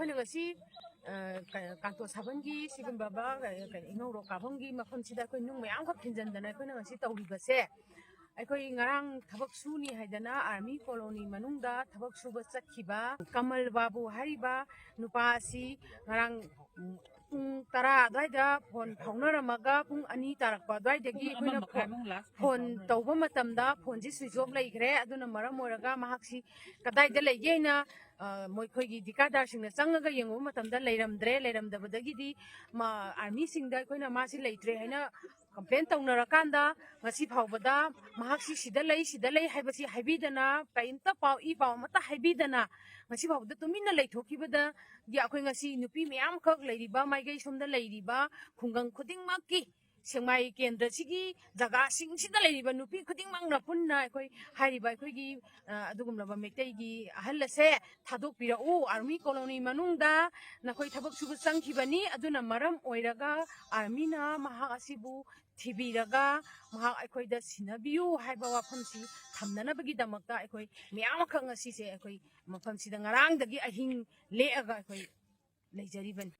ꯑꯩꯈꯣꯏꯅ ꯉꯁꯤ ꯀꯥꯡꯇꯣ ꯁꯥꯕꯟꯒꯤ ꯁꯤꯒꯨꯝꯕ ꯏꯉꯧꯔꯣꯛ ꯀꯥꯐꯝꯒꯤ ꯃꯐꯝꯁꯤꯗ ꯑꯩꯈꯣꯏ ꯅꯨꯡ ꯃꯌꯥꯝꯈꯛ ꯊꯤꯟꯖꯤꯟꯗꯅ ꯑꯩꯈꯣꯏꯅ ꯉꯁꯤ ꯇꯧꯔꯤꯕꯁꯦ ꯑꯩꯈꯣꯏ ꯉꯔꯥꯡ ꯊꯕꯛ ꯁꯨꯅꯤ ꯍꯥꯏꯗꯅ ꯑꯥꯔꯃꯤ ꯀꯣꯂꯣꯅꯤ ꯃꯅꯨꯡꯗ ꯊꯕꯛ ꯁꯨꯕ ꯆꯠꯈꯤꯕ ꯀꯃꯜ ꯕꯥꯕꯨ ꯍꯥꯏꯔꯤꯕ ꯅꯨꯄꯥ ꯑꯁꯤ ꯉꯔꯥꯡ ꯄꯨꯡ 10 ꯑꯗꯨꯋꯥꯏꯗ ꯐꯣꯟ ꯐꯥꯎꯅꯔꯝꯃꯒ ꯄꯨꯡ 2 ꯇꯥꯔꯛꯄ ꯑꯗꯨꯋꯥꯏꯗꯒꯤ ꯑꯩꯈꯣꯏꯅ ꯐꯣꯟ ꯇꯧꯕ ꯃꯇꯝꯗ ꯐꯣꯟꯁꯤ ꯁ꯭ꯋꯤꯆ ꯑꯣꯐ ꯂꯩꯈ꯭ꯔꯦ ꯑꯗꯨꯅ ꯃꯔꯝ ꯑꯣꯏꯔꯒ ꯃꯍꯥꯛꯁꯤ ꯀꯗꯥꯏꯗ ꯂꯩꯒꯦ ꯍꯥꯏꯅ ꯃꯈꯣꯏꯒꯤ ꯗꯤꯀꯥꯗꯥꯔꯁꯤꯡꯅ ꯆꯪꯉꯒ ꯌꯦꯡꯉꯨꯕ ꯃꯇꯝꯗ ꯂꯩꯔꯝꯗꯕꯗꯒꯤꯗꯤ ꯑꯥꯔꯃꯤꯁꯤꯡꯗ ꯑꯩꯈꯣꯏꯅ ꯃꯥꯁꯤ ꯂꯩꯇ꯭ꯔꯦ ꯍꯥꯏꯅ ꯀꯝꯄ꯭ꯂꯦꯟ ꯇꯧꯅꯔꯀꯥꯟꯗ ꯉꯁꯤ ꯐꯥꯎꯕꯗ ꯃꯍꯥꯛꯁꯤ ꯁꯤꯗ ꯂꯩ ꯍꯥꯏꯕꯁꯤ ꯍꯥꯏꯕꯤꯗꯅ ꯀꯔꯤꯝꯇ ꯄꯥꯎ ꯑꯃꯠꯇ ꯍꯥꯏꯕꯤꯗꯅ ꯉꯁꯤ ꯐꯥꯎꯕꯗ ꯇꯨꯃꯤꯟꯅ ꯂꯩꯊꯣꯛꯈꯤꯕꯗꯒꯤ ꯑꯩꯈꯣꯏ ꯉꯁꯤ ꯅꯨꯄꯤ ꯃꯌꯥꯝꯈꯛ ꯂꯩꯔꯤꯕ ꯃꯥꯏꯀꯩ ꯁꯣꯝꯗ ꯂꯩꯔꯤꯕ ꯈꯨꯡꯒꯪ ꯈꯨꯗꯤꯡꯃꯛꯀꯤ ꯁꯦꯛꯃꯥꯏ ꯀꯦꯟꯗ꯭ꯔꯁꯤꯒꯤ ꯖꯒꯥꯁꯤꯡꯁꯤꯗ ꯂꯩꯔꯤꯕ ꯅꯨꯄꯤ ꯈꯨꯗꯤꯡꯃꯛꯅ ꯄꯨꯟꯅ ꯍꯥꯏꯔꯤꯕ ꯑꯩꯈꯣꯏꯒꯤ ꯑꯗꯨꯒꯨꯝꯂꯕ ꯃꯩꯇꯩꯒꯤ ꯑꯍꯜ ꯑꯁꯦ ꯊꯥꯗꯣꯛꯄꯤꯔꯛꯎ ꯑꯥꯔꯃꯤ ꯀꯣꯂꯣꯅꯤ ꯃꯅꯨꯡꯗ ꯅꯈꯣꯏ ꯊꯕꯛ ꯁꯨꯕ ꯆꯪꯈꯤꯕꯅꯤ ꯑꯗꯨꯅ ꯃꯔꯝ ꯑꯣꯏꯔꯒ ꯑꯥꯔꯃꯤꯅ ꯃꯍꯥꯛ ꯑꯁꯤꯕꯨ ꯊꯤꯕꯤꯔꯒ ꯃꯍꯥꯛ ꯑꯩꯈꯣꯏꯗ ꯁꯤꯟꯅꯕꯤꯌꯨ ꯍꯥꯏꯕ ꯋꯥꯐꯝꯁꯤ ꯊꯝꯅꯅꯕꯒꯤꯗꯃꯛꯇ ꯑꯩꯈꯣꯏ ꯃꯌꯥꯝꯈꯛ ꯉꯁꯤꯁꯦ ꯑꯩꯈꯣꯏ ꯃꯐꯝꯁꯤꯗ ꯉꯔꯥꯡꯗꯒꯤ ꯑꯍꯤꯡ ꯂꯦꯛꯑꯒ ꯑꯩꯈꯣꯏ ꯂꯩꯖꯔꯤꯕꯅꯤ